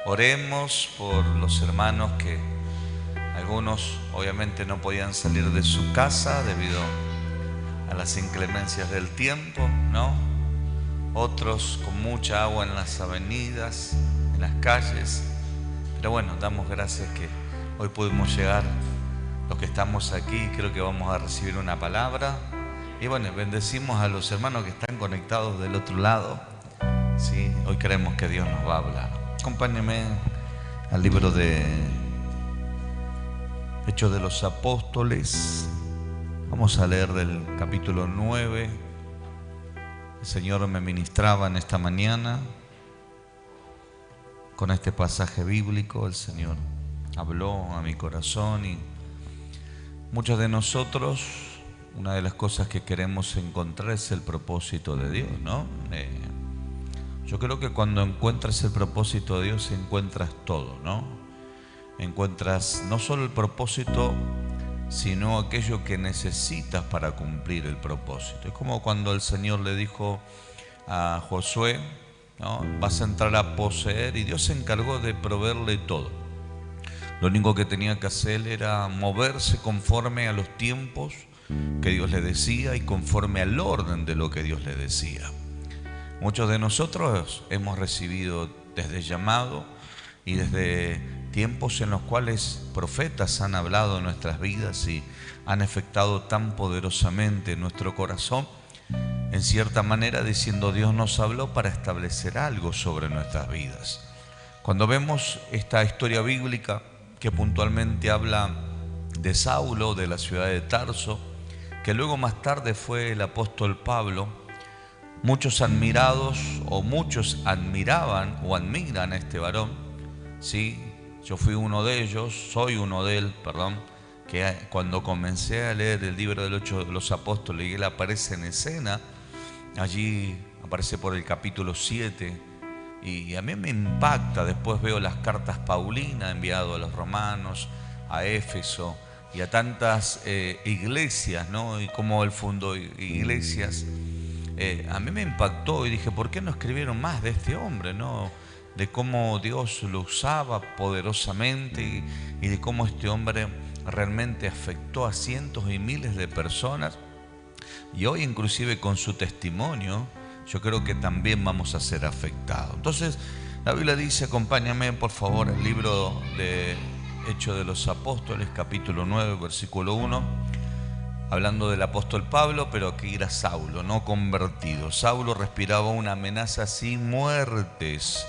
Oremos por los hermanos que algunos obviamente no podían salir de su casa debido a las inclemencias del tiempo, ¿no? Otros con mucha agua en las avenidas, en las calles. Pero bueno, damos gracias que hoy pudimos llegar los que estamos aquí. Creo que vamos a recibir una palabra. Y bueno, bendecimos a los hermanos que están conectados del otro lado. Sí, hoy creemos que Dios nos va a hablar. Acompáñenme al libro de Hechos de los Apóstoles. Vamos a leer del capítulo 9. El Señor me ministraba en esta mañana con este pasaje bíblico. El Señor habló a mi corazón y muchos de nosotros, una de las cosas que queremos encontrar es el propósito de Dios, ¿no? Yo creo que cuando encuentras el propósito de Dios encuentras todo, ¿no? Encuentras no solo el propósito, sino aquello que necesitas para cumplir el propósito. Es como cuando el Señor le dijo a Josué, ¿no? Vas a entrar a poseer, y Dios se encargó de proveerle todo. Lo único que tenía que hacer era moverse conforme a los tiempos que Dios le decía y conforme al orden de lo que Dios le decía. Muchos de nosotros hemos recibido desde llamado y desde tiempos en los cuales profetas han hablado en nuestras vidas y han afectado tan poderosamente nuestro corazón, en cierta manera diciendo: Dios nos habló para establecer algo sobre nuestras vidas. Cuando vemos esta historia bíblica que puntualmente habla de Saulo, de la ciudad de Tarso, que luego más tarde fue el apóstol Pablo, muchos admiraban o admiran a este varón, ¿sí? Yo fui uno de ellos, soy uno de él, que cuando comencé a leer el libro del Hechos de los Apóstoles y él aparece en escena, allí aparece por el capítulo 7, y a mí me impacta. Después veo las cartas Paulinas enviadas a los romanos, a Éfeso y a tantas iglesias, ¿no? Y cómo él fundó iglesias. A mí me impactó y dije: ¿por qué no escribieron más de este hombre, ¿no? De cómo Dios lo usaba poderosamente y de cómo este hombre realmente afectó a cientos y miles de personas. Y hoy, inclusive con su testimonio, yo creo que también vamos a ser afectados. Entonces la Biblia dice, acompáñame por favor al libro de Hechos de los Apóstoles, capítulo 9, versículo 1. Hablando del apóstol Pablo, pero aquí era Saulo, no convertido. Saulo respiraba una amenaza sin muertes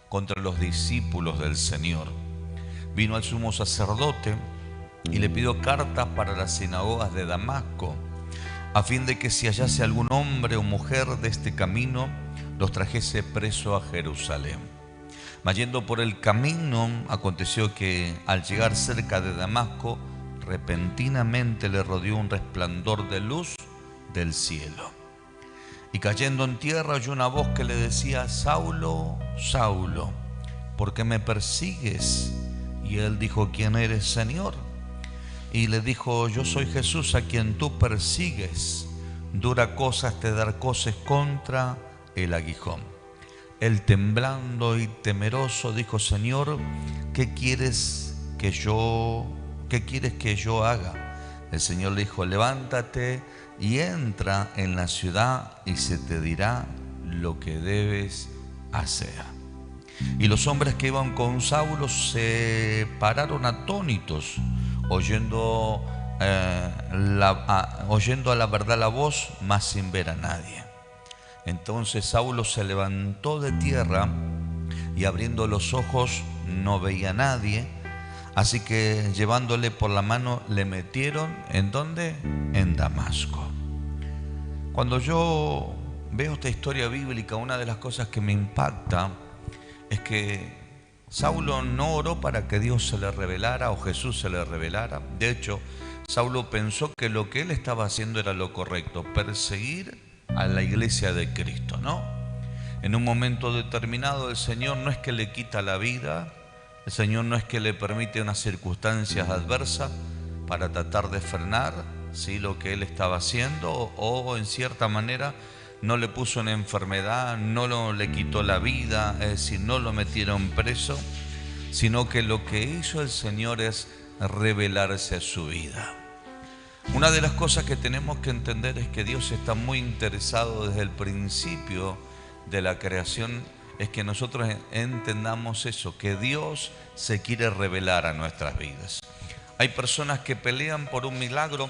contra los discípulos del Señor. Vino al sumo sacerdote y le pidió cartas para las sinagogas de Damasco, a fin de que si hallase algún hombre o mujer de este camino, los trajese preso a Jerusalén. Mas yendo por el camino, aconteció que al llegar cerca de Damasco, repentinamente le rodeó un resplandor de luz del cielo. Y cayendo en tierra oyó una voz que le decía: Saulo, Saulo, ¿por qué me persigues? Y él dijo: ¿quién eres, Señor? Y le dijo: yo soy Jesús a quien tú persigues. Dura cosa te dar coces contra el aguijón. Él, temblando y temeroso, dijo: Señor, ¿qué quieres que yo haga? El Señor le dijo: levántate y entra en la ciudad y se te dirá lo que debes hacer. Y los hombres que iban con Saulo se pararon atónitos, oyendo a la verdad la voz, mas sin ver a nadie. Entonces Saulo se levantó de tierra y abriendo los ojos no veía a nadie. Así que llevándole por la mano le metieron, ¿en dónde? En Damasco. Cuando yo veo esta historia bíblica, una de las cosas que me impacta es que Saulo no oró para que Dios se le revelara o Jesús se le revelara. De hecho, Saulo pensó que lo que él estaba haciendo era lo correcto: perseguir a la iglesia de Cristo, ¿no? En un momento determinado el Señor no es que le quita la vida, el Señor no es que le permite unas circunstancias adversas para tratar de frenar, ¿sí?, lo que él estaba haciendo, o en cierta manera no le puso una enfermedad, no le quitó la vida, es decir, no lo metieron preso, sino que lo que hizo el Señor es revelarse a su vida. Una de las cosas que tenemos que entender es que Dios está muy interesado desde el principio de la creación, es que nosotros entendamos eso, que Dios se quiere revelar a nuestras vidas. Hay personas que pelean por un milagro,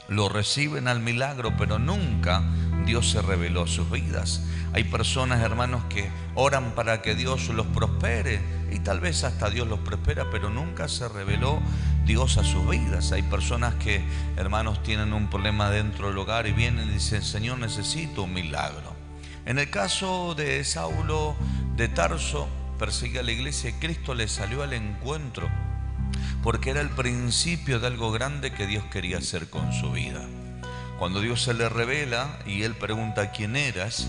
lo reciben al milagro, pero nunca Dios se reveló a sus vidas. Hay personas, hermanos, que oran para que Dios los prospere, y tal vez hasta Dios los prospera, pero nunca se reveló Dios a sus vidas. Hay personas que, hermanos, tienen un problema dentro del hogar y vienen y dicen: Señor, necesito un milagro. En el caso de Saulo de Tarso, perseguía a la iglesia, y Cristo le salió al encuentro, porque era el principio de algo grande que Dios quería hacer con su vida. Cuando Dios se le revela y él pregunta: ¿quién eres,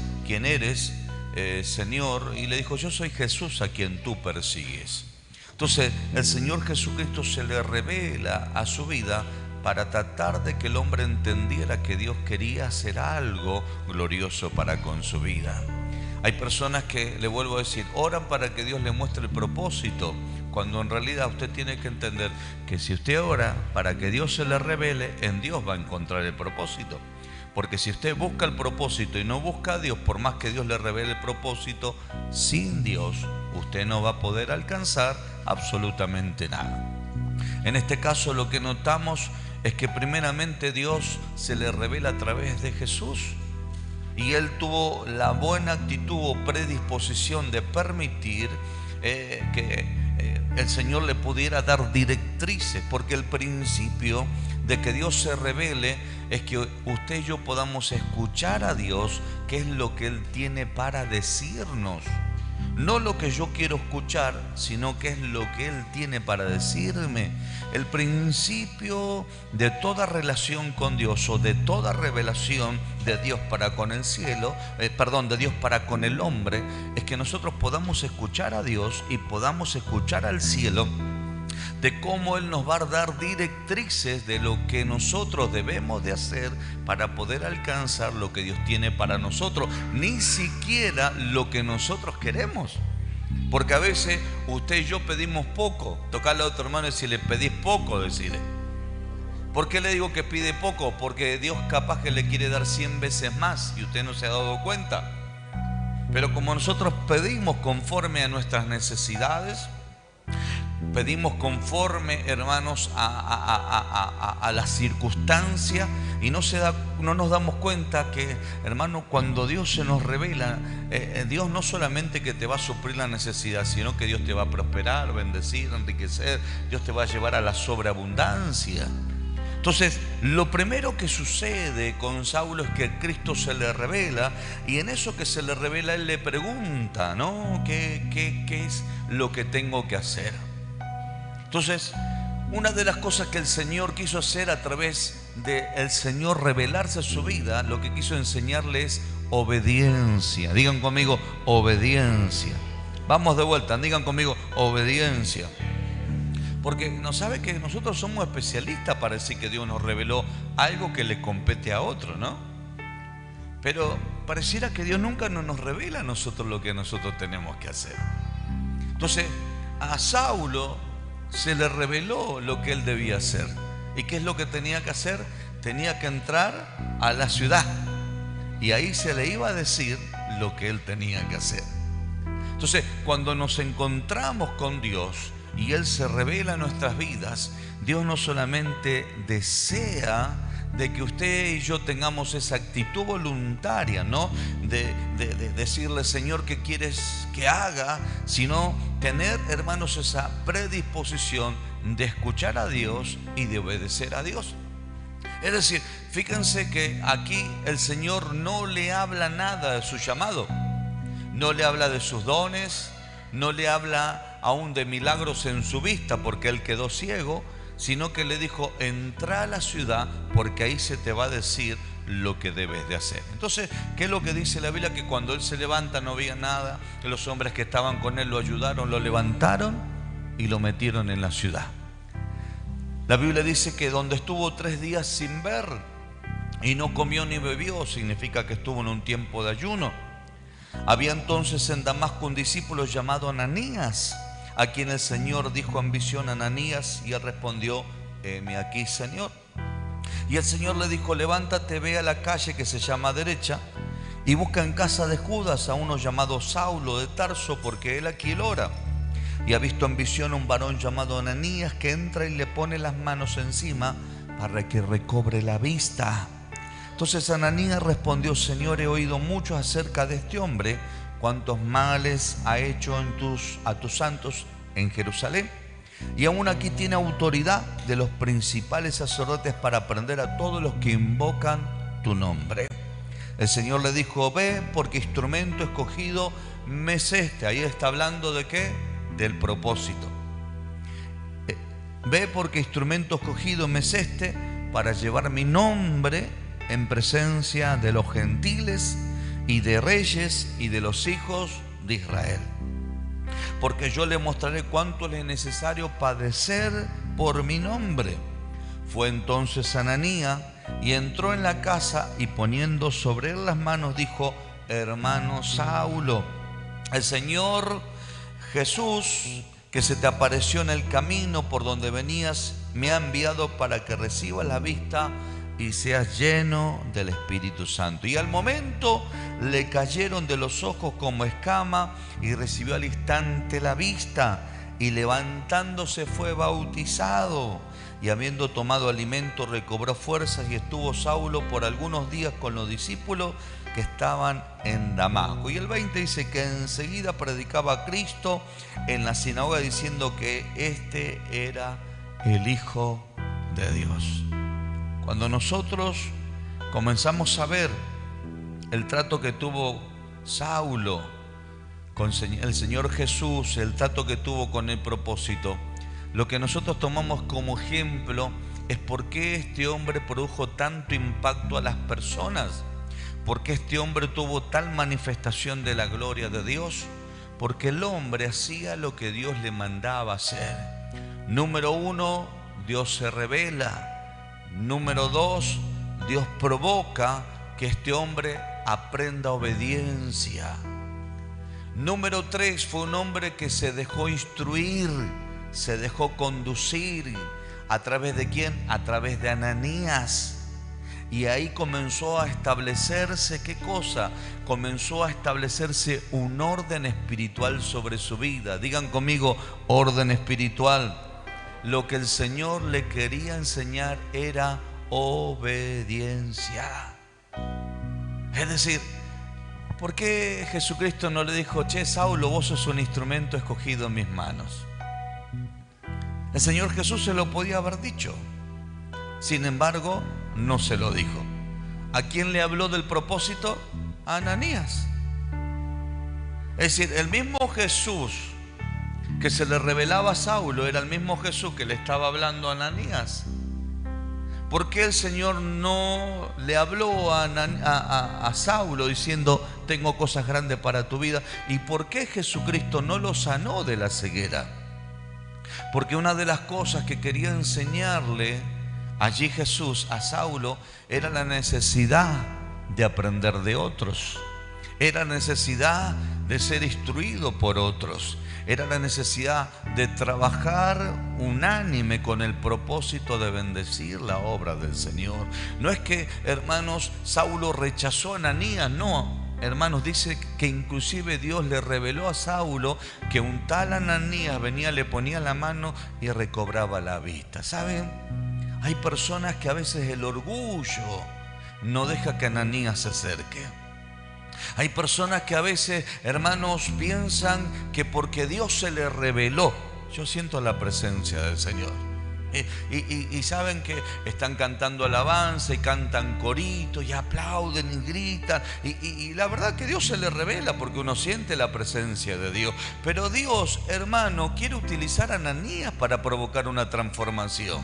Señor? Y le dijo: yo soy Jesús a quien tú persigues. Entonces el Señor Jesucristo se le revela a su vida para tratar de que el hombre entendiera que Dios quería hacer algo glorioso para con su vida. Hay personas que, le vuelvo a decir, oran para que Dios le muestre el propósito, cuando en realidad usted tiene que entender que si usted ora para que Dios se le revele, en Dios va a encontrar el propósito. Porque si usted busca el propósito y no busca a Dios, por más que Dios le revele el propósito, sin Dios usted no va a poder alcanzar absolutamente nada. En este caso lo que notamos es que primeramente Dios se le revela a través de Jesús, y él tuvo la buena actitud o predisposición de permitir que el Señor le pudiera dar directrices, porque el principio de que Dios se revele es que usted y yo podamos escuchar a Dios, qué es lo que Él tiene para decirnos. No lo que yo quiero escuchar, sino qué es lo que Él tiene para decirme. El principio de toda relación con Dios, o de toda revelación de Dios para con el cielo, de Dios para con el hombre, es que nosotros podamos escuchar a Dios y podamos escuchar al cielo, de cómo Él nos va a dar directrices de lo que nosotros debemos de hacer para poder alcanzar lo que Dios tiene para nosotros, ni siquiera lo que nosotros queremos. Porque a veces usted y yo pedimos poco. Tocarle a otro hermano y si le pedís poco, decirle. ¿Por qué le digo que pide poco? Porque Dios capaz que le quiere dar 100 veces más y usted no se ha dado cuenta. Pero como nosotros pedimos conforme a nuestras necesidades, pedimos conforme, hermanos, a la circunstancia, y no nos damos cuenta que, hermano, cuando Dios se nos revela, Dios no solamente que te va a suplir la necesidad, sino que Dios te va a prosperar, bendecir, enriquecer. Dios te va a llevar a la sobreabundancia. Entonces, lo primero que sucede con Saulo es que Cristo se le revela, y en eso que se le revela, él le pregunta, ¿no? ¿Qué es lo que tengo que hacer? Entonces, una de las cosas que el Señor quiso hacer a través del Señor revelarse a su vida, lo que quiso enseñarle es obediencia. Digan conmigo, obediencia. Vamos de vuelta, digan conmigo, obediencia. Porque no sabe que nosotros somos especialistas para decir que Dios nos reveló algo que le compete a otro, ¿no? Pero pareciera que Dios nunca nos revela a nosotros lo que nosotros tenemos que hacer. Entonces, a Saulo se le reveló lo que él debía hacer. ¿Y qué es lo que tenía que hacer? Tenía que entrar a la ciudad, y ahí se le iba a decir lo que él tenía que hacer. Entonces, cuando nos encontramos con Dios y Él se revela en nuestras vidas, Dios no solamente desea de que usted y yo tengamos esa actitud voluntaria, ¿no? De decirle: Señor, ¿qué quieres que haga? Sino tener, hermanos, esa predisposición de escuchar a Dios y de obedecer a Dios. Es decir, fíjense que aquí el Señor no le habla nada de su llamado, no le habla de sus dones, no le habla aún de milagros en su vista porque él quedó ciego, sino que le dijo: entra a la ciudad porque ahí se te va a decir lo que debes de hacer. Entonces, ¿qué es lo que dice la Biblia? Que cuando él se levanta no había nada, que los hombres que estaban con él lo ayudaron, lo levantaron y lo metieron en la ciudad. La Biblia dice que donde estuvo 3 días sin ver, y no comió ni bebió, significa que estuvo en un tiempo de ayuno. Había entonces en Damasco un discípulo llamado Ananías, a quien el Señor dijo en visión: Ananías, y él respondió: heme aquí, Señor. Y el Señor le dijo: levántate, ve a la calle que se llama Derecha, y busca en casa de Judas a uno llamado Saulo de Tarso, porque él aquí ora. Y ha visto en visión a un varón llamado Ananías, que entra y le pone las manos encima para que recobre la vista. Entonces Ananías respondió: Señor, he oído mucho acerca de este hombre, cuántos males ha hecho a tus santos en Jerusalén. Y aún aquí tiene autoridad de los principales sacerdotes para prender a todos los que invocan tu nombre. El Señor le dijo: ve, porque instrumento escogido me es este. Ahí está hablando de ¿qué? Del propósito. Ve, porque instrumento escogido me es este, para llevar mi nombre en presencia de los gentiles y de reyes y de los hijos de Israel. Porque yo le mostraré cuánto le es necesario padecer por mi nombre. Fue entonces Ananías y entró en la casa, y poniendo sobre él las manos dijo: hermano Saulo, el Señor Jesús, que se te apareció en el camino por donde venías, me ha enviado para que recibas la vista y seas lleno del Espíritu Santo. Y al momento le cayeron de los ojos como escama, y recibió al instante la vista, y levantándose fue bautizado. Y habiendo tomado alimento recobró fuerzas, y estuvo Saulo por algunos días con los discípulos que estaban en Damasco. Y el 20 dice que enseguida predicaba a Cristo en la sinagoga, diciendo que este era el Hijo de Dios. Cuando nosotros comenzamos a ver el trato que tuvo Saulo con el Señor Jesús, el trato que tuvo con el propósito, lo que nosotros tomamos como ejemplo es por qué este hombre produjo tanto impacto a las personas, por qué este hombre tuvo tal manifestación de la gloria de Dios, porque el hombre hacía lo que Dios le mandaba hacer. Número 1, Dios se revela. Número 2, Dios provoca que este hombre aprenda obediencia. Número 3, fue un hombre que se dejó instruir, se dejó conducir. ¿A través de quién? A través de Ananías. Y ahí comenzó a establecerse, ¿qué cosa? Comenzó a establecerse un orden espiritual sobre su vida. Digan conmigo: orden espiritual. Lo que el Señor le quería enseñar era obediencia. Es decir, ¿por qué Jesucristo no le dijo: che, Saulo, vos sos un instrumento escogido en mis manos? El Señor Jesús se lo podía haber dicho. Sin embargo, no se lo dijo. ¿A quién le habló del propósito? A Ananías. Es decir, el mismo Jesús que se le revelaba a Saulo era el mismo Jesús que le estaba hablando a Ananías. ¿Por qué el Señor no le habló a Saulo diciendo: tengo cosas grandes para tu vida? ¿Y por qué Jesucristo no lo sanó de la ceguera? Porque una de las cosas que quería enseñarle allí Jesús a Saulo era la necesidad de aprender de otros, era la necesidad de ser instruido por otros, era la necesidad de trabajar unánime con el propósito de bendecir la obra del Señor. No es que, hermanos, Saulo rechazó a Ananías, no. Hermanos, dice que inclusive Dios le reveló a Saulo que un tal Ananías venía, le ponía la mano y recobraba la vista. ¿Saben? Hay personas que a veces el orgullo no deja que Ananías se acerque. Hay personas que a veces, hermanos, piensan que porque Dios se les reveló. Yo siento la presencia del Señor. Y saben que están cantando alabanza y cantan coritos y aplauden y gritan. Y la verdad que Dios se les revela porque uno siente la presencia de Dios. Pero Dios, hermano, quiere utilizar a Ananías para provocar una transformación.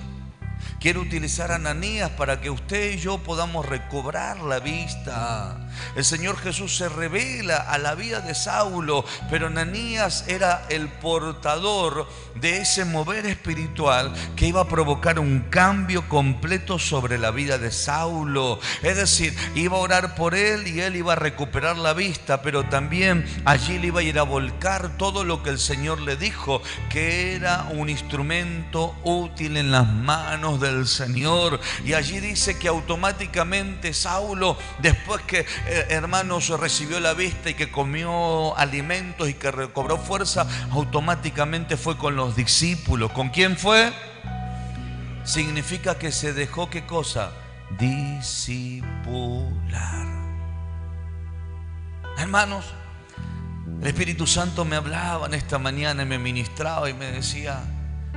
Quiere utilizar a Ananías para que usted y yo podamos recobrar la vista. El Señor Jesús se revela a la vida de Saulo, pero Ananías era el portador de ese mover espiritual que iba a provocar un cambio completo sobre la vida de Saulo. Es decir, iba a orar por él y él iba a recuperar la vista, pero también allí le iba a ir a volcar todo lo que el Señor le dijo, que era un instrumento útil en las manos del Señor. Y allí dice que automáticamente Saulo, después que hermanos recibió la vista y que comió alimentos y que recobró fuerza, automáticamente fue con los discípulos. ¿Con quién fue? Significa que se dejó, ¿qué cosa? Discipular. Hermanos, el Espíritu Santo me hablaba en esta mañana y me ministraba y me decía: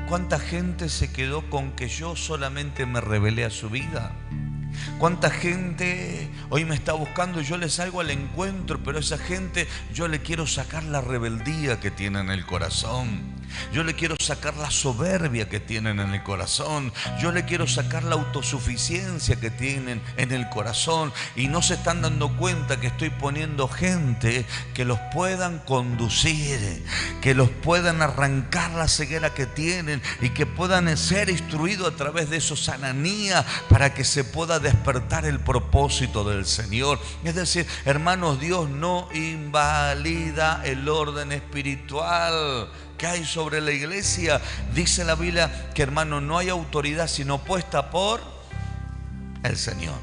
¿cuánta gente se quedó con que yo solamente me revelé a su vida? ¿Cuánta gente hoy me está buscando y yo le salgo al encuentro, pero a esa gente yo le quiero sacar la rebeldía que tiene en el corazón? Yo le quiero sacar la soberbia que tienen en el corazón. Yo le quiero sacar la autosuficiencia que tienen en el corazón. Y no se están dando cuenta que estoy poniendo gente que los puedan conducir, que los puedan arrancar la ceguera que tienen y que puedan ser instruidos a través de esos Ananías para que se pueda despertar el propósito del Señor. Es decir, hermanos, Dios no invalida el orden espiritual que hay sobre la iglesia. Dice la Biblia que, hermano, no hay autoridad sino puesta por el Señor.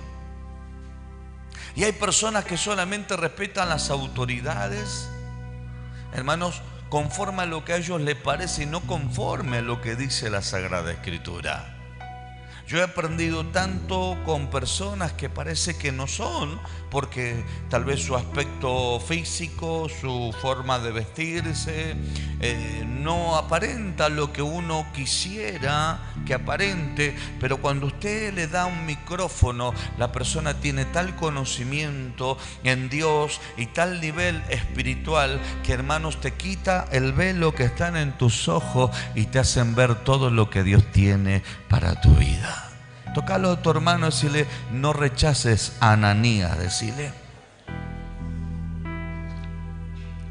Y hay personas que solamente respetan las autoridades, hermanos, conforme a lo que a ellos les parece y no conforme a lo que dice la Sagrada Escritura. Yo he aprendido tanto con personas que parece que no son, porque tal vez su aspecto físico, su forma de vestirse, no aparenta lo que uno quisiera que aparente, pero cuando usted le da un micrófono, la persona tiene tal conocimiento en Dios y tal nivel espiritual que, hermanos, te quita el velo que están en tus ojos y te hacen ver todo lo que Dios tiene para tu vida. Tócalo a tu hermano y decirle: no rechaces a Ananías, decirle.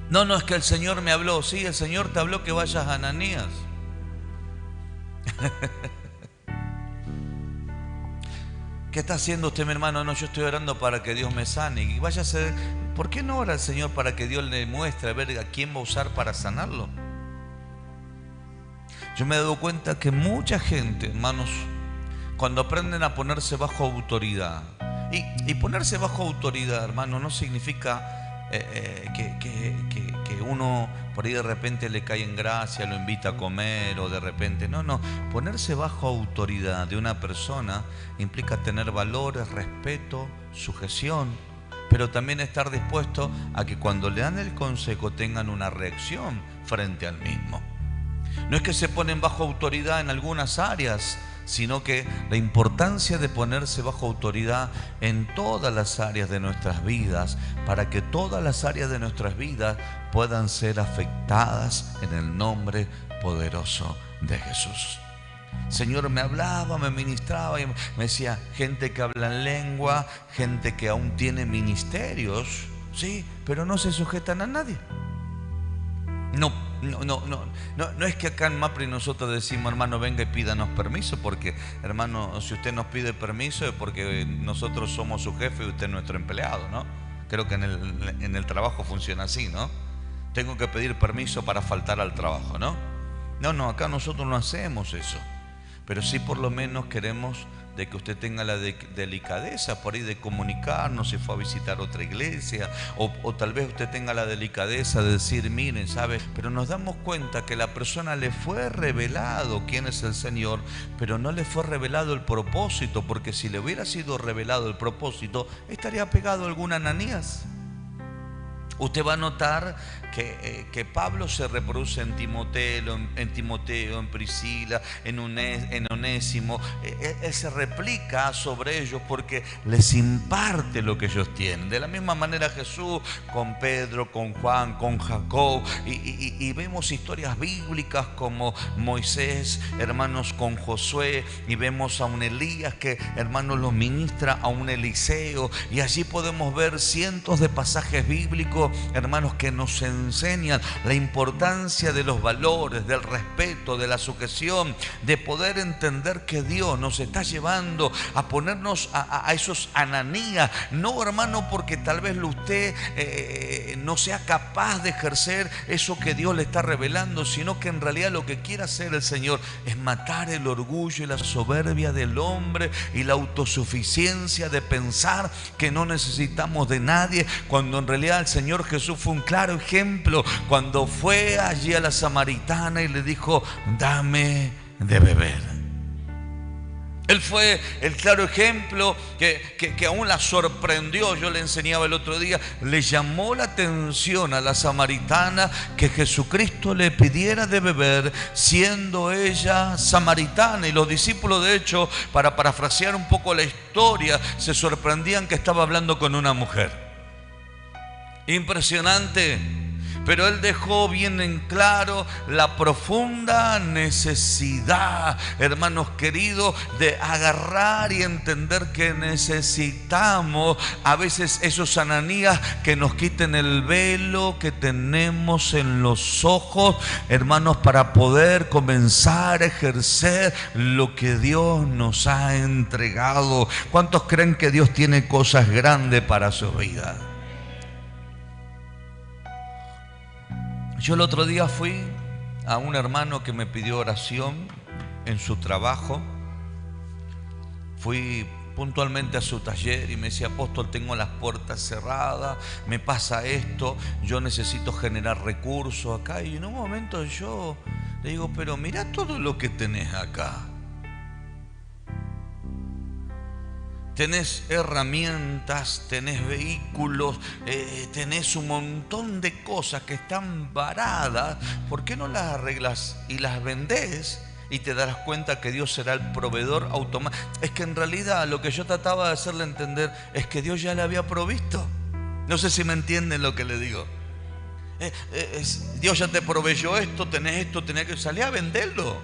No, es que el Señor me habló. Sí, el Señor te habló que vayas a Ananías. ¿Qué está haciendo usted, mi hermano? No, yo estoy orando para que Dios me sane. Y váyase. ¿Por qué no ora el Señor para que Dios le muestre a ver a quién va a usar para sanarlo? Yo me he dado cuenta que mucha gente, hermanos, cuando aprenden a ponerse bajo autoridad, y ponerse bajo autoridad, hermano, no significa que uno por ahí de repente le cae en gracia, lo invita a comer o de repente, no, ponerse bajo autoridad de una persona implica tener valores, respeto, sujeción, pero también estar dispuesto a que cuando le dan el consejo tengan una reacción frente al mismo. No es que se ponen bajo autoridad en algunas áreas, sino que la importancia de ponerse bajo autoridad en todas las áreas de nuestras vidas, para que todas las áreas de nuestras vidas puedan ser afectadas en el nombre poderoso de Jesús. Señor me hablaba, me ministraba y me decía: gente que habla en lengua, gente que aún tiene ministerios, sí, pero no se sujetan a nadie. No es que acá en MAPRI nosotros decimos: hermano, venga y pídanos permiso, porque, hermano, si usted nos pide permiso es porque nosotros somos su jefe y usted es nuestro empleado, ¿no? Creo que en el trabajo funciona así, ¿no? Tengo que pedir permiso para faltar al trabajo, ¿no? No, acá nosotros no hacemos eso, pero sí por lo menos queremos de que usted tenga la delicadeza por ahí de comunicarnos si fue a visitar otra iglesia, o tal vez usted tenga la delicadeza de decir: miren, ¿sabe? Pero nos damos cuenta que la persona le fue revelado quién es el Señor, pero no le fue revelado el propósito, porque si le hubiera sido revelado el propósito, estaría pegado a algún Ananías. Usted va a notar que Pablo se reproduce en Timoteo, en Priscila, en Onésimo. Él se replica sobre ellos porque les imparte lo que ellos tienen. De la misma manera Jesús con Pedro, con Juan, con Jacob. Y vemos historias bíblicas como Moisés, hermanos, con Josué. Y vemos a un Elías que, hermanos, los ministra, a un Eliseo. Y allí podemos ver cientos de pasajes bíblicos, hermanos, que nos enseñan la importancia de los valores, del respeto, de la sujeción, de poder entender que Dios nos está llevando a ponernos a esos Ananías. No, hermano, porque tal vez usted no sea capaz de ejercer eso que Dios le está revelando, sino que en realidad lo que quiere hacer el Señor es matar el orgullo y la soberbia del hombre y la autosuficiencia de pensar que no necesitamos de nadie, cuando en realidad el Señor Jesús fue un claro ejemplo cuando fue allí a la samaritana y le dijo: dame de beber. Él fue el claro ejemplo que aún la sorprendió. Yo le enseñaba el otro día, le llamó la atención a la samaritana que Jesucristo le pidiera de beber, siendo ella samaritana. Y los discípulos, de hecho, para parafrasear un poco la historia, se sorprendían que estaba hablando con una mujer. Impresionante. Pero Él dejó bien en claro la profunda necesidad, hermanos queridos, de agarrar y entender que necesitamos a veces esos Ananías que nos quiten el velo que tenemos en los ojos, hermanos, para poder comenzar a ejercer lo que Dios nos ha entregado. ¿Cuántos creen que Dios tiene cosas grandes para su vida? Yo el otro día fui a un hermano que me pidió oración en su trabajo. Fui puntualmente a su taller y me decía: apóstol, tengo las puertas cerradas, me pasa esto, yo necesito generar recursos acá. Y en un momento yo le digo: pero mira todo lo que tenés acá. Tenés herramientas, tenés vehículos, tenés un montón de cosas que están varadas. ¿Por qué no las arreglas y las vendés? Y te darás cuenta que Dios será el proveedor automático. Es que en realidad lo que yo trataba de hacerle entender es que Dios ya le había provisto. No sé si me entienden lo que le digo. Dios ya te proveyó esto, tenés que salir a venderlo.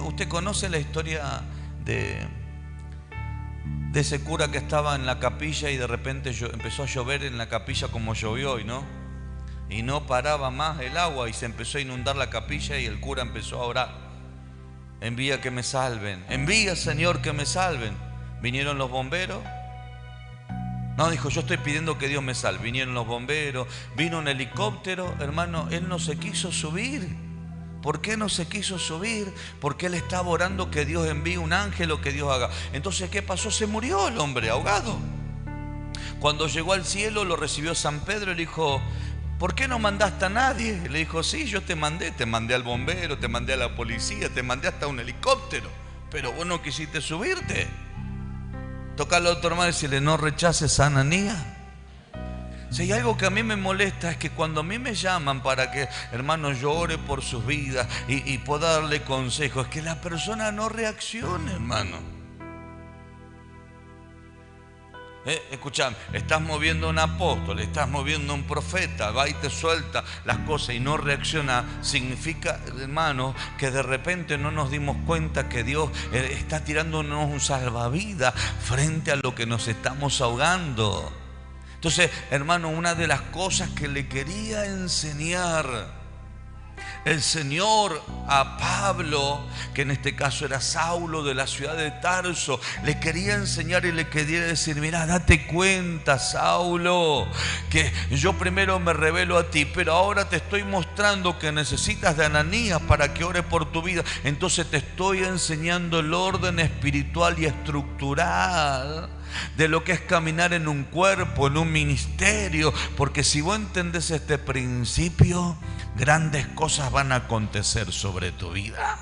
¿Usted conoce la historia de ese cura que estaba en la capilla y de repente empezó a llover en la capilla como llovió hoy, ¿no? Y no paraba más el agua y se empezó a inundar la capilla y el cura empezó a orar: envía que me salven, envía, Señor, que me salven. Vinieron los bomberos. No, dijo: yo estoy pidiendo que Dios me salve. Vinieron los bomberos, vino un helicóptero. Hermano, él no se quiso subir. ¿Por qué no se quiso subir? Porque él estaba orando que Dios envíe un ángel o que Dios haga. Entonces, ¿qué pasó? Se murió el hombre ahogado. Cuando llegó al cielo, lo recibió San Pedro y le dijo: ¿por qué no mandaste a nadie? Le dijo: sí, yo te mandé al bombero, te mandé a la policía, te mandé hasta un helicóptero, pero vos no quisiste subirte. Tocarle a otro hermano y decirle: no rechaces a Ananías. Si hay algo que a mí me molesta es que cuando a mí me llaman para que, hermano, yo ore por sus vidas y pueda darle consejos, es que la persona no reaccione, hermano. Escuchame, estás moviendo a un apóstol, estás moviendo a un profeta, va y te suelta las cosas y no reacciona. Significa, hermano, que de repente no nos dimos cuenta que Dios está tirándonos un salvavidas frente a lo que nos estamos ahogando. Entonces, hermano, una de las cosas que le quería enseñar el Señor a Pablo, que en este caso era Saulo de la ciudad de Tarso, le quería enseñar y le quería decir: mira, date cuenta, Saulo, que yo primero me revelo a ti, pero ahora te estoy mostrando que necesitas de Ananías para que ore por tu vida. Entonces te estoy enseñando el orden espiritual y estructural de lo que es caminar en un cuerpo, en un ministerio, porque si vos entendés este principio, grandes cosas van a acontecer sobre tu vida.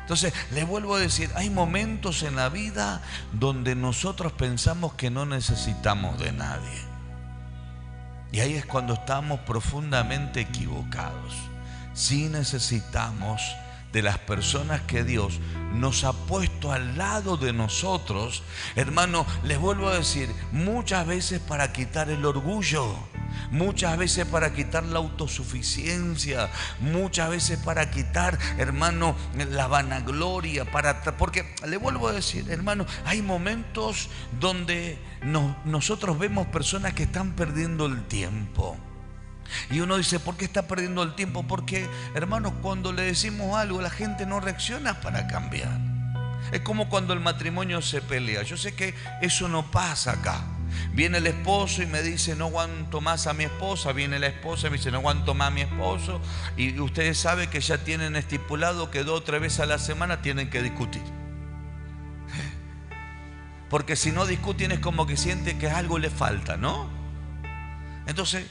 Entonces, le vuelvo a decir, hay momentos en la vida donde nosotros pensamos que no necesitamos de nadie. Y ahí es cuando estamos profundamente equivocados. Sí necesitamos de las personas que Dios nos ha puesto al lado de nosotros. Hermano, les vuelvo a decir, muchas veces para quitar el orgullo, muchas veces para quitar la autosuficiencia, muchas veces para quitar, hermano, la vanagloria, porque le vuelvo a decir, hermano, hay momentos donde nosotros vemos personas que están perdiendo el tiempo. Y uno dice, ¿por qué está perdiendo el tiempo? Porque, hermanos, cuando le decimos algo, la gente no reacciona para cambiar. Es como cuando el matrimonio se pelea. Yo sé que eso no pasa acá. Viene el esposo y me dice, no aguanto más a mi esposa. Viene la esposa y me dice, no aguanto más a mi esposo. Y ustedes saben que ya tienen estipulado que 2 o 3 veces a la semana tienen que discutir. Porque si no discuten es como que siente que algo le falta, ¿no? Entonces,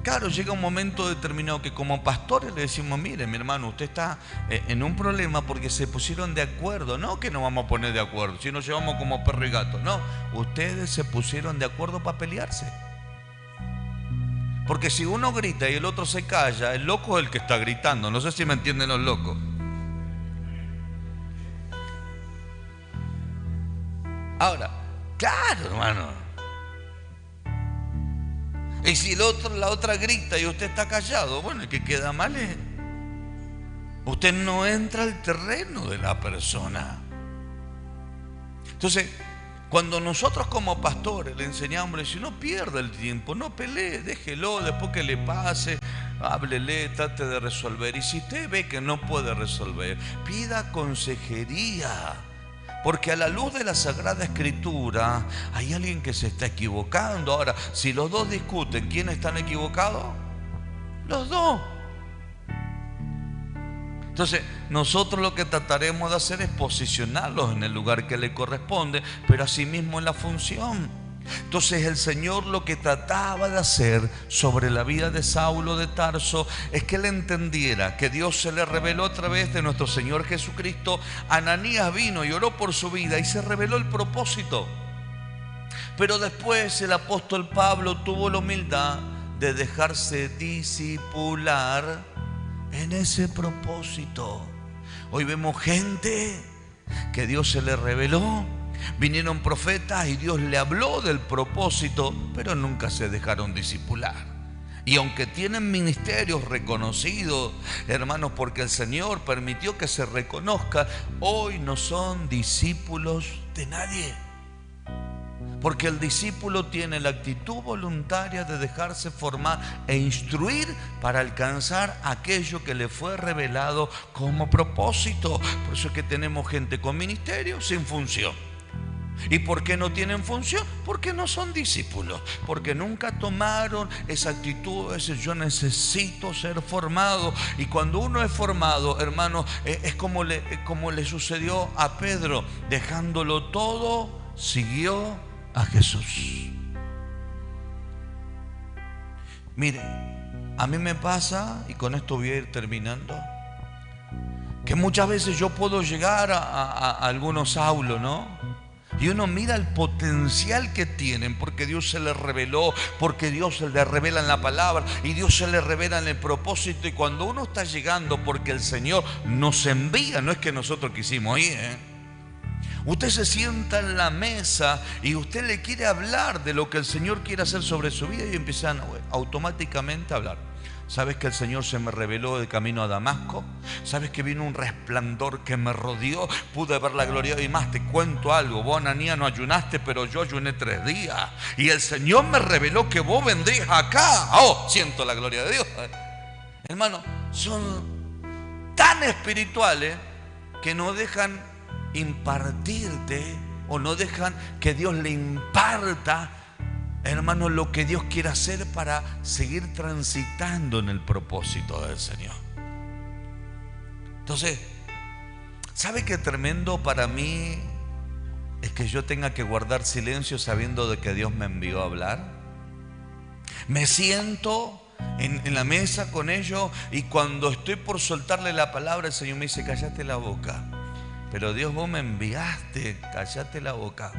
claro, llega un momento determinado que como pastores le decimos, mire, mi hermano, usted está en un problema porque se pusieron de acuerdo. No que nos vamos a poner de acuerdo, si nos llevamos como perro y gato. No, ustedes se pusieron de acuerdo para pelearse. Porque si uno grita y el otro se calla, el loco es el que está gritando. No sé si me entienden los locos. Ahora, claro, hermano. Y si la otra grita y usted está callado, bueno, el que queda mal es... Usted no entra al terreno de la persona. Entonces, cuando nosotros como pastores le enseñamos, si no pierda el tiempo, no pelee, déjelo, después que le pase, háblele, trate de resolver. Y si usted ve que no puede resolver, pida consejería. Porque a la luz de la Sagrada Escritura hay alguien que se está equivocando. Ahora, si los dos discuten, ¿quién están equivocados? Los dos. Entonces, nosotros lo que trataremos de hacer es posicionarlos en el lugar que le corresponde, pero asimismo en la función. Entonces el Señor lo que trataba de hacer sobre la vida de Saulo de Tarso es que él entendiera que Dios se le reveló a través de nuestro Señor Jesucristo. Ananías vino y oró por su vida y se reveló el propósito. Pero después el apóstol Pablo tuvo la humildad de dejarse discipular en ese propósito. Hoy vemos gente que Dios se le reveló. Vinieron profetas y Dios le habló del propósito, pero nunca se dejaron discipular. Y aunque tienen ministerios reconocidos, hermanos, porque el Señor permitió que se reconozca, hoy no son discípulos de nadie. Porque el discípulo tiene la actitud voluntaria de dejarse formar e instruir para alcanzar aquello que le fue revelado como propósito. Por eso es que tenemos gente con ministerio sin función. ¿Y por qué no tienen función? Porque no son discípulos, porque nunca tomaron esa actitud, ese yo necesito ser formado. Y cuando uno es formado, hermano, es como le sucedió a Pedro, dejándolo todo, siguió a Jesús. Mire, a mí me pasa, y con esto voy a ir terminando, que muchas veces yo puedo llegar a algunos Saulos, ¿no? Y uno mira el potencial que tienen, porque Dios se les reveló, porque Dios se les revela en la palabra y Dios se les revela en el propósito. Y cuando uno está llegando, porque el Señor nos envía, no es que nosotros quisimos ir, Usted se sienta en la mesa y usted le quiere hablar de lo que el Señor quiere hacer sobre su vida y empiezan automáticamente a hablar. ¿Sabes que el Señor se me reveló de camino a Damasco? ¿Sabes que vino un resplandor que me rodeó? Pude ver la gloria. Y más, te cuento algo. Vos, Ananías, no ayunaste, pero yo ayuné 3 días. Y el Señor me reveló que vos vendrías acá. ¡Oh! Siento la gloria de Dios. Hermano, son tan espirituales que no dejan impartirte o no dejan que Dios le imparta, hermano, lo que Dios quiere hacer para seguir transitando en el propósito del Señor. Entonces, ¿sabe qué tremendo para mí es que yo tenga que guardar silencio sabiendo de que Dios me envió a hablar? Me siento en la mesa con ellos y cuando estoy por soltarle la palabra, el Señor me dice, cállate la boca. Pero Dios, vos me enviaste, cállate la boca.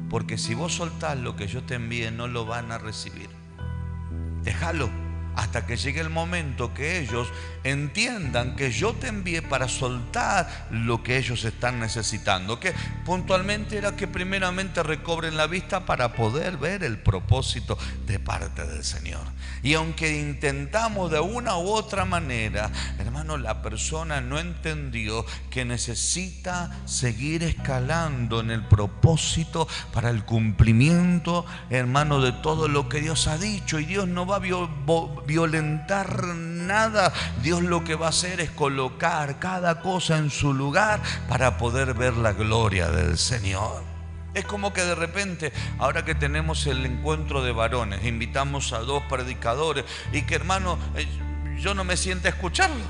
Porque si vos soltás lo que yo te envíe, no lo van a recibir. Déjalo hasta que llegue el momento que ellos entiendan que yo te envié para soltar lo que ellos están necesitando, que puntualmente era que primeramente recobren la vista para poder ver el propósito de parte del Señor. Y aunque intentamos de una u otra manera, hermano, la persona no entendió que necesita seguir escalando en el propósito para el cumplimiento, hermano, de todo lo que Dios ha dicho. Y Dios no va a violentar nada. Dios lo que va a hacer es colocar cada cosa en su lugar para poder ver la gloria del Señor. Es como que de repente, ahora que tenemos el encuentro de varones, invitamos a 2 predicadores y que, hermano, yo no me siento a escucharlo.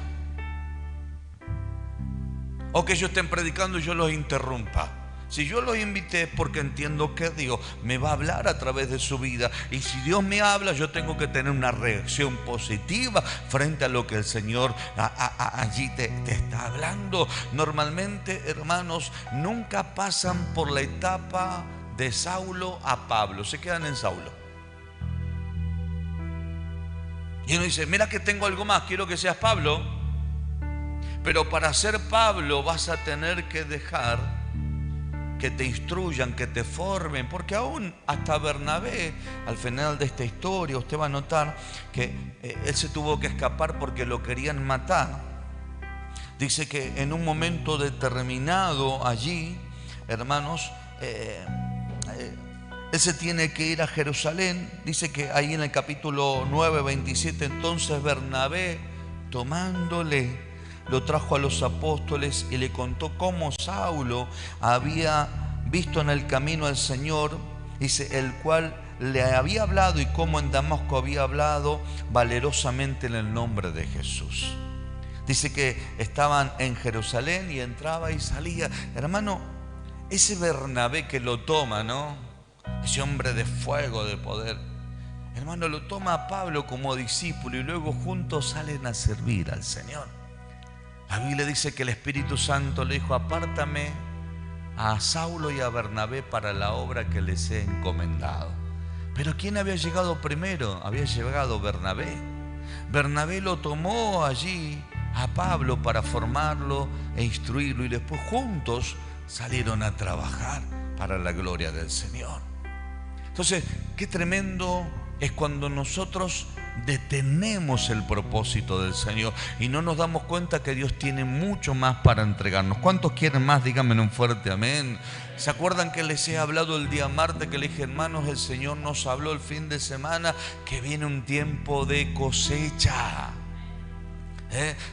O que ellos estén predicando y yo los interrumpa. Si yo los invité es porque entiendo que Dios me va a hablar a través de su vida. Y si Dios me habla, yo tengo que tener una reacción positiva frente a lo que el Señor allí te está hablando. Normalmente, hermanos, nunca pasan por la etapa de Saulo a Pablo. Se quedan en Saulo. Y uno dice, mira que tengo algo más, quiero que seas Pablo. Pero para ser Pablo vas a tener que dejar que te instruyan, que te formen, porque aún hasta Bernabé, al final de esta historia, usted va a notar que él se tuvo que escapar porque lo querían matar. Dice que en un momento determinado allí, hermanos, él se tiene que ir a Jerusalén. Dice que ahí en el capítulo 9, 27, entonces Bernabé, tomándole, lo trajo a los apóstoles y le contó cómo Saulo había visto en el camino al Señor, dice, el cual le había hablado, y cómo en Damasco había hablado valerosamente en el nombre de Jesús. Dice que estaban en Jerusalén y entraba y salía. Hermano, ese Bernabé que lo toma, ¿no? Ese hombre de fuego, de poder, hermano, lo toma a Pablo como discípulo y luego juntos salen a servir al Señor. La Biblia dice que el Espíritu Santo le dijo, apártame a Saulo y a Bernabé para la obra que les he encomendado. Pero ¿quién había llegado primero? Había llegado Bernabé. Bernabé lo tomó allí a Pablo para formarlo e instruirlo, y después juntos salieron a trabajar para la gloria del Señor. Entonces, qué tremendo es cuando nosotros detenemos el propósito del Señor y no nos damos cuenta que Dios tiene mucho más para entregarnos. ¿Cuántos quieren más? Díganme un fuerte amén. ¿Se acuerdan que les he hablado el día martes, que le dije, hermanos, el Señor nos habló el fin de semana que viene un tiempo de cosecha?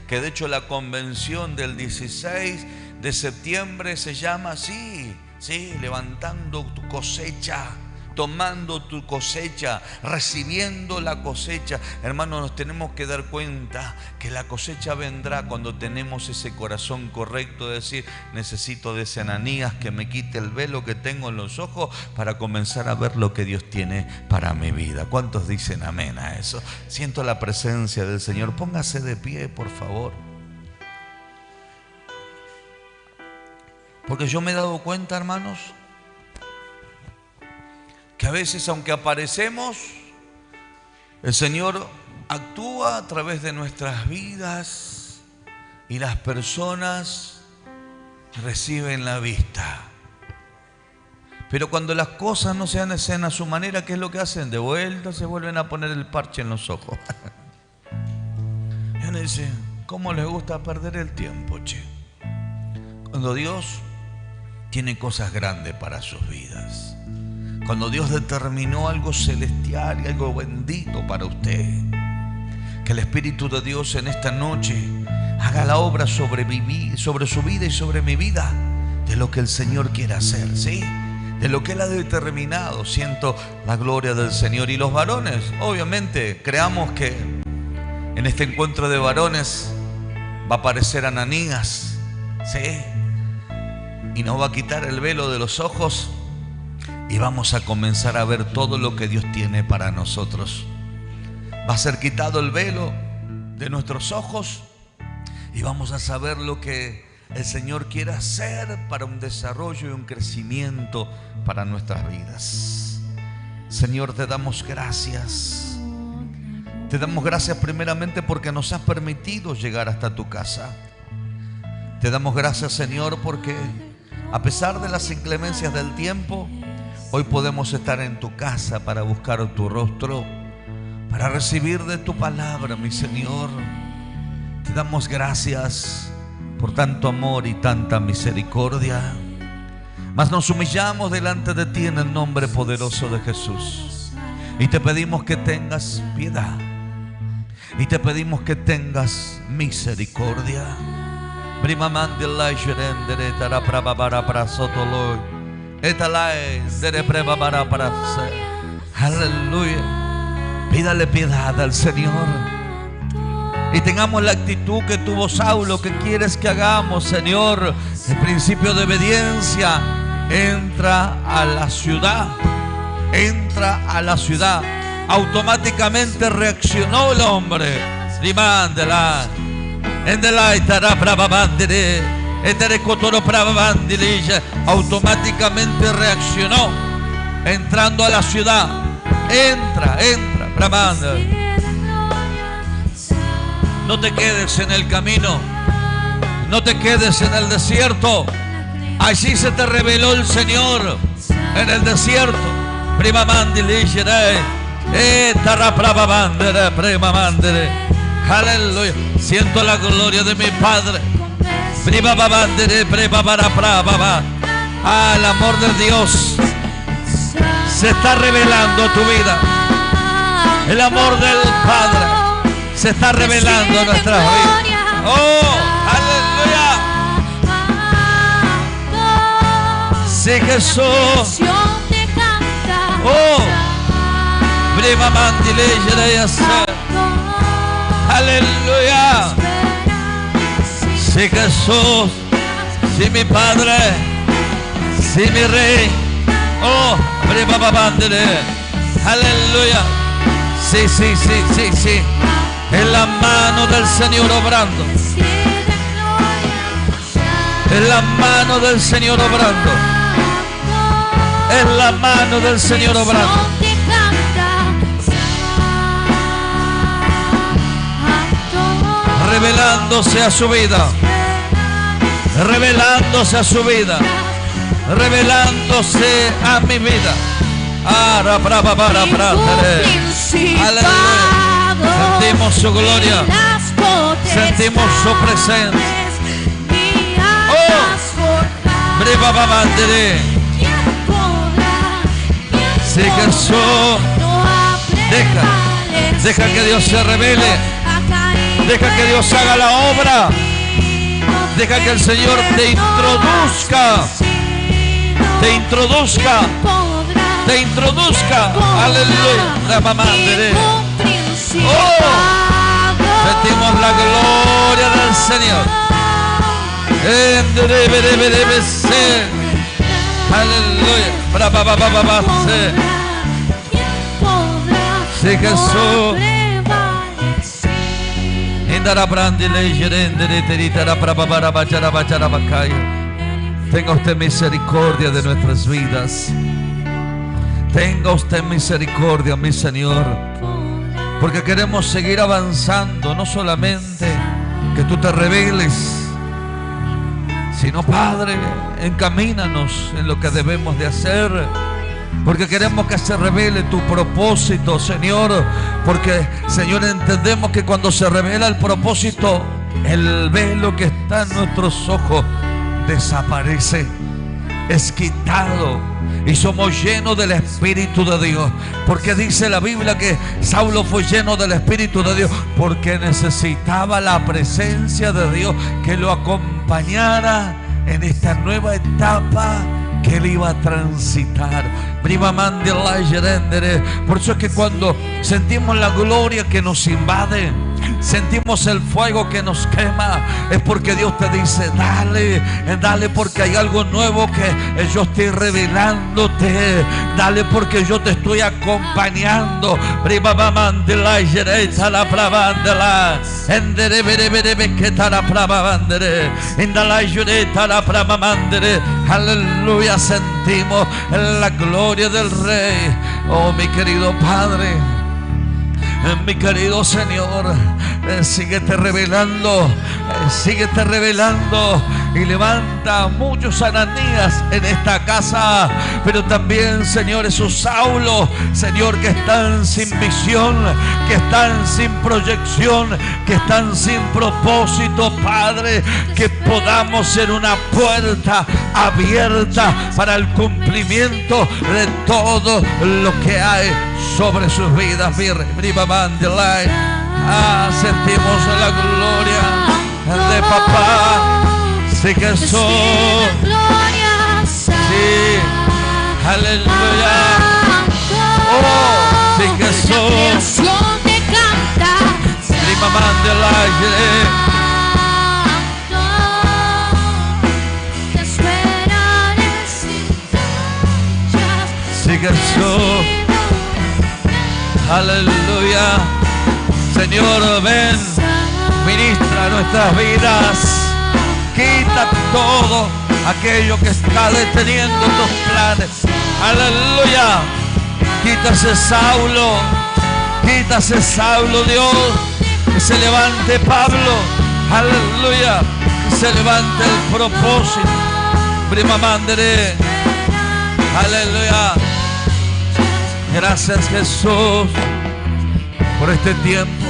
Que de hecho la convención del 16 de septiembre se llama así, ¿sí? Levantando tu cosecha, tomando tu cosecha, recibiendo la cosecha. Hermanos, nos tenemos que dar cuenta que la cosecha vendrá cuando tenemos ese corazón correcto de decir, necesito de ese Ananías que me quite el velo que tengo en los ojos para comenzar a ver lo que Dios tiene para mi vida. ¿Cuántos dicen amén a eso? Siento la presencia del Señor. Póngase de pie, por favor. Porque yo me he dado cuenta, hermanos, que a veces, aunque aparecemos, el Señor actúa a través de nuestras vidas y las personas reciben la vista. Pero cuando las cosas no se hacen a su manera, ¿qué es lo que hacen? De vuelta se vuelven a poner el parche en los ojos. Y uno dice, ¿cómo les gusta perder el tiempo, che? Cuando Dios tiene cosas grandes para sus vidas. Cuando Dios determinó algo celestial y algo bendito para usted, que el Espíritu de Dios en esta noche haga la obra sobre su vida y sobre mi vida, de lo que el Señor quiere hacer, ¿sí? De lo que Él ha determinado. Siento la gloria del Señor. Y los varones, obviamente, creamos que en este encuentro de varones va a aparecer Ananías, ¿sí? Y nos va a quitar el velo de los ojos y vamos a comenzar a ver todo lo que Dios tiene para nosotros. Va a ser quitado el velo de nuestros ojos y vamos a saber lo que el Señor quiere hacer para un desarrollo y un crecimiento para nuestras vidas. Señor, te damos gracias Te damos gracias primeramente porque nos has permitido llegar hasta tu casa. Te damos gracias, Señor, porque a pesar de las inclemencias del tiempo, hoy podemos estar en tu casa para buscar tu rostro, para recibir de tu palabra, mi Señor. Te damos gracias por tanto amor y tanta misericordia. Mas nos humillamos delante de ti en el nombre poderoso de Jesús. Y te pedimos que tengas piedad. Y te pedimos que tengas misericordia. Aleluya. Pídale piedad al Señor. Y tengamos la actitud que tuvo Saulo, que quieres que hagamos, Señor. El principio de obediencia. Entra a la ciudad. Entra a la ciudad. Automáticamente reaccionó el hombre. Automáticamente reaccionó. Entrando a la ciudad. Entra. No te quedes en el camino. No te quedes en el desierto. Allí se te reveló el Señor. En el desierto. Aleluya. Siento la gloria de mi Padre. El amor de Dios se está revelando a tu vida. El amor del Padre se está revelando en nuestras vidas. Oh, aleluya. Sí, Jesús. Oh, aleluya. Sí, Jesús. Sí, mi Padre. Sí, mi Rey. Oh, aleluya. Sí. Es la mano del Señor obrando. Es la mano del Señor obrando. Es la mano del Señor obrando. Revelándose a su vida. Revelándose a su vida. Revelándose a mi vida. Aleluya. Sentimos su gloria. Sentimos su presencia. Oh, sí, Jesús. Deja que Dios se revele. Deja que Dios haga la obra. Deja que el Señor te introduzca. Te introduzca. Te introduzca. Aleluya. Oh, sentimos la gloria del Señor. Aleluya. Sí, Jesús. Tenga usted misericordia de nuestras vidas. Tenga usted misericordia, mi Señor, porque queremos seguir avanzando. No solamente que tú te reveles, sino, Padre, encamínanos en lo que debemos de hacer, porque queremos que se revele tu propósito, Señor. Porque, Señor, entendemos que cuando se revela el propósito, el velo que está en nuestros ojos desaparece, es quitado, y somos llenos del Espíritu de Dios. Porque dice la Biblia que Saulo fue lleno del Espíritu de Dios porque necesitaba la presencia de Dios que lo acompañara en esta nueva etapa que él iba a transitar. Por eso es que cuando sentimos la gloria que nos invade, sentimos el fuego que nos quema, es porque Dios te dice: dale, dale, porque hay algo nuevo que yo estoy revelándote. Dale, porque yo te estoy acompañando. Aleluya, sentimos la gloria del Rey. Oh, mi querido Padre, Mi querido Señor, síguete revelando, síguete revelando y levanta muchos Ananías en esta casa, pero también, Señor, esos Saulo, Señor, que están sin visión, que están sin proyección, que están sin propósito, Padre, que podamos ser una puerta abierta para el cumplimiento de todo lo que hay sobre sus vidas. Sentimos la gloria de papá. Sí que soy. Sí, aleluya. Oh, sí que soy. Prima man del aire. Sí que soy. Aleluya. Señor, ven, ministra nuestras vidas. Quita todo aquello que está deteniendo tus planes. Aleluya. Quita ese Saulo, Dios. Que se levante Pablo. Aleluya. Que se levante el propósito. Prima Mandere. Aleluya. Gracias, Jesús, por este tiempo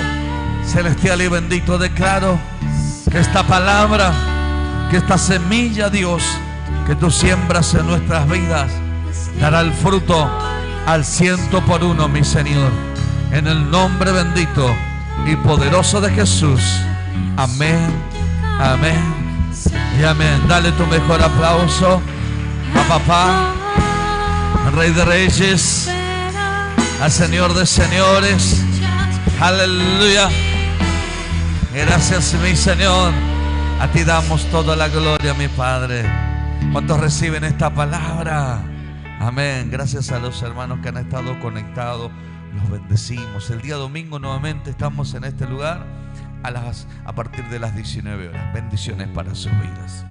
celestial y bendito. Declaro que esta palabra, que esta semilla, Dios, que tú siembras en nuestras vidas, dará el fruto al 100%, mi Señor. En el nombre bendito y poderoso de Jesús. Amén, amén y amén. Dale tu mejor aplauso a papá, al Rey de Reyes, al Señor de Señores. Aleluya. Gracias, mi Señor. A ti damos toda la gloria, mi Padre. ¿Cuántos reciben esta palabra? Amén. Gracias a los hermanos que han estado conectados. Los bendecimos. El día domingo nuevamente estamos en este lugar a partir de las 19 horas. Bendiciones para sus vidas.